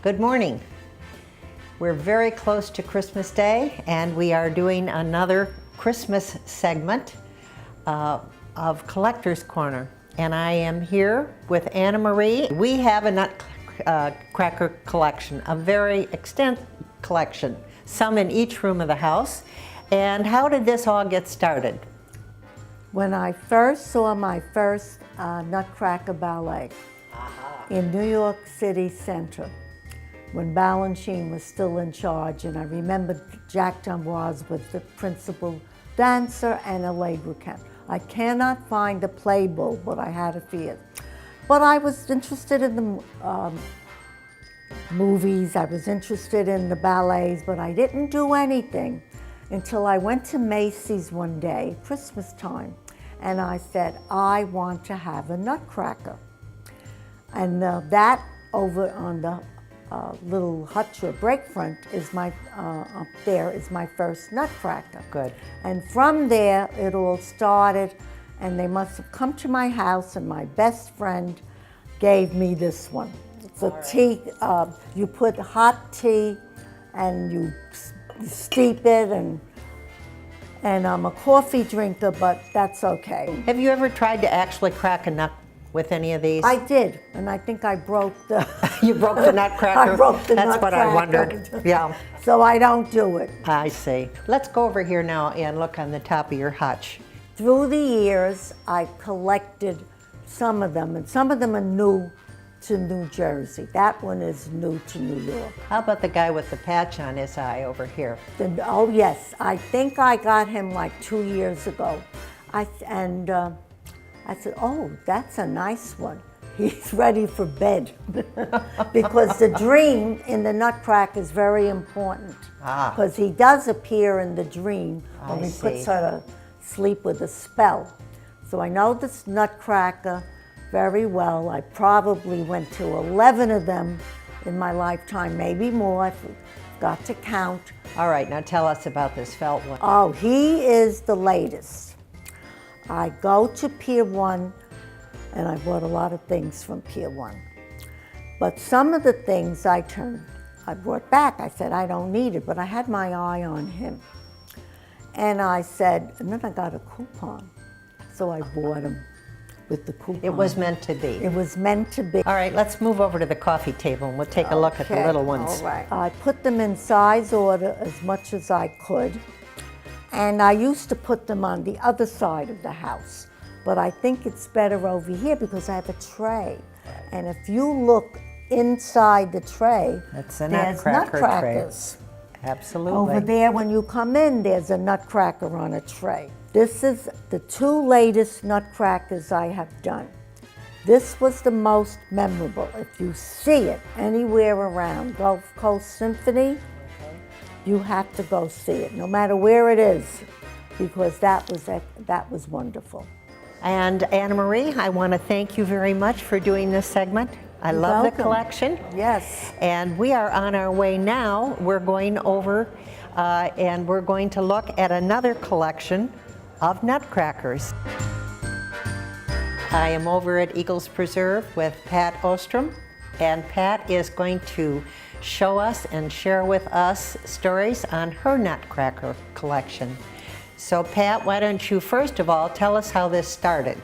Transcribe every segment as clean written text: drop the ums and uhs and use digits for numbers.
Good morning. We're very close to Christmas Day, and we are doing another Christmas segment of Collector's Corner. And I am here with Anna Marie. We have a Nutcracker collection, a very extensive collection, some in each room of the house. And how did this all get started? When I first saw my first Nutcracker ballet in New York City Center, when Balanchine was still in charge, and I remember Jack D'Amboise was the principal dancer and Allegra Kemp. I cannot find the playbill, but I had a fear. But I was interested in the movies, I was interested in the ballets, but I didn't do anything until I went to Macy's one day, Christmas time, and I said, I want to have a Nutcracker. And that over on the little hutch or break front is up there is my first Nutcracker. Good. And from there, it all started, and they must have come to my house, and my best friend gave me this one. It's a tea, you put hot tea, and you steep it, and I'm a coffee drinker, but that's okay. Have you ever tried to actually crack a nut with any of these? I did, and I think I broke the... You broke the Nutcracker? I broke the That's Nutcracker. what I wondered, yeah. So I don't do it. I see. Let's go over here now and look on the top of your hutch. Through the years, I collected some of them, and some of them are new to New Jersey. That one is new to New York. How about the guy with the patch on his eye over here? Oh yes, I think I got him like 2 years ago. I said, oh, that's a nice one. He's ready for bed. Because the dream in the Nutcracker is very important. Because he does appear in the dream when he puts her to sleep with a spell. So I know this Nutcracker very well. I probably went to 11 of them in my lifetime, maybe more. I forgot to count. All right, now tell us about this felt one. Oh, he is the latest. I go to Pier 1, and I bought a lot of things from Pier 1. But some of the things I brought back. I said, I don't need it, but I had my eye on him. And I said, and then I got a coupon. So I bought him with the coupon. It was meant to be. It was meant to be. All right, let's move over to the coffee table and we'll take a look at the little ones. All right. I put them in size order as much as I could. And I used to put them on the other side of the house. But I think it's better over here because I have a tray. And if you look inside the tray, That's a there's Nutcracker Nutcrackers. tray. Absolutely. Over there, when you come in, there's a Nutcracker on a tray. This is the two latest Nutcrackers I have done. This was the most memorable. If you see it anywhere around Gulf Coast Symphony, you have to go see it, no matter where it is, because that was wonderful. And Anna Marie, I want to thank you very much for doing this segment. I love the collection. Yes. And we are on our way now. We're going over and we're going to look at another collection of Nutcrackers. I am over at Eagles Preserve with Pat Ostrom, and Pat is going to show us and share with us stories on her Nutcracker collection. So Pat, why don't you first of all tell us how this started?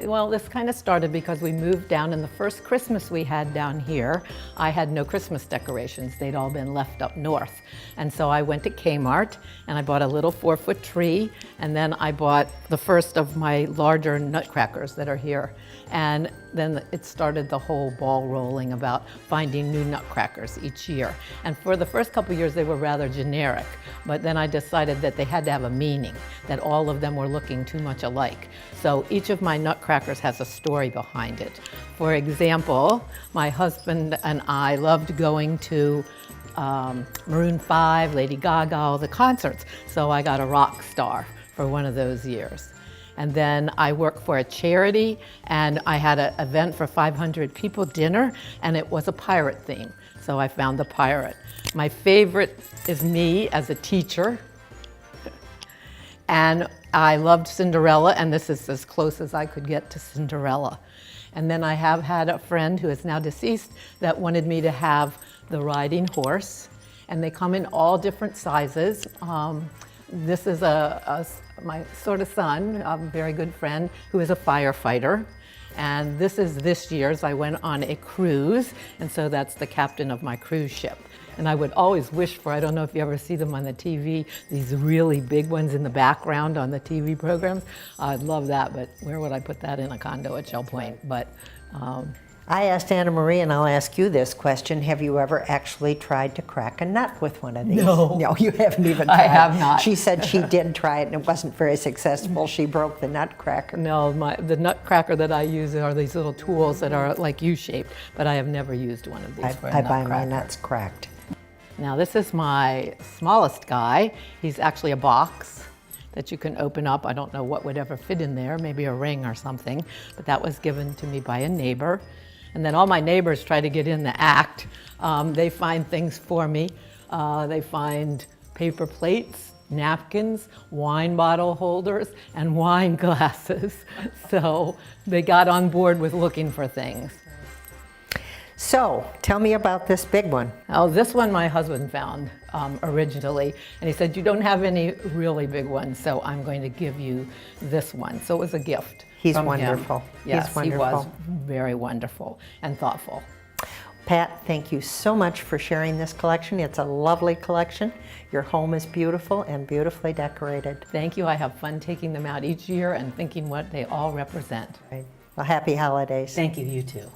Well, this kind of started because we moved down, and the first Christmas we had down here, I had no Christmas decorations. They'd all been left up north. And so I went to Kmart and I bought a little 4-foot tree, and then I bought the first of my larger Nutcrackers that are here. And then it started the whole ball rolling about finding new Nutcrackers each year. And for the first couple of years, they were rather generic, but then I decided that they had to have a meaning, that all of them were looking too much alike. So each of my Nutcrackers has a story behind it. For example, my husband and I loved going to Maroon 5, Lady Gaga, all the concerts. So I got a rock star for one of those years. And then I worked for a charity, and I had an event for 500 people, dinner, and it was a pirate theme. So I found the pirate. My favorite is me as a teacher. And I loved Cinderella, and this is as close as I could get to Cinderella. And then I have had a friend who is now deceased that wanted me to have the riding horse, and they come in all different sizes. This is my sort of son, a very good friend, who is a firefighter. And this is this year's. I went on a cruise, and so that's the captain of my cruise ship. And I would always wish for, I don't know if you ever see them on the TV, these really big ones in the background on the TV programs. I'd love that, but where would I put that in a condo at Shell Point? But I asked Anna Marie, and I'll ask you this question. Have you ever actually tried to crack a nut with one of these? No. No, you haven't even tried. I have not. She said she did try it, and it wasn't very successful. She broke the nutcracker. no, the Nutcracker that I use are these little tools that are like U-shaped, but I have never used one of these for a I buy my Nutcracker. nuts cracked. Now this is my smallest guy. He's actually a box that you can open up. I don't know what would ever fit in there, maybe a ring or something, but that was given to me by a neighbor. And then all my neighbors try to get in the act. They find things for me. They find paper plates, napkins, wine bottle holders, and wine glasses. So they got on board with looking for things. So, tell me about this big one. Oh, this one my husband found originally, and he said, you don't have any really big ones, so I'm going to give you this one. So it was a gift. He's from him. wonderful. Yes, He's wonderful. he was very wonderful and thoughtful. Pat, thank you so much for sharing this collection. It's a lovely collection. Your home is beautiful and beautifully decorated. Thank you. I have fun taking them out each year and thinking what they all represent. Well, happy holidays. Thank you, you too.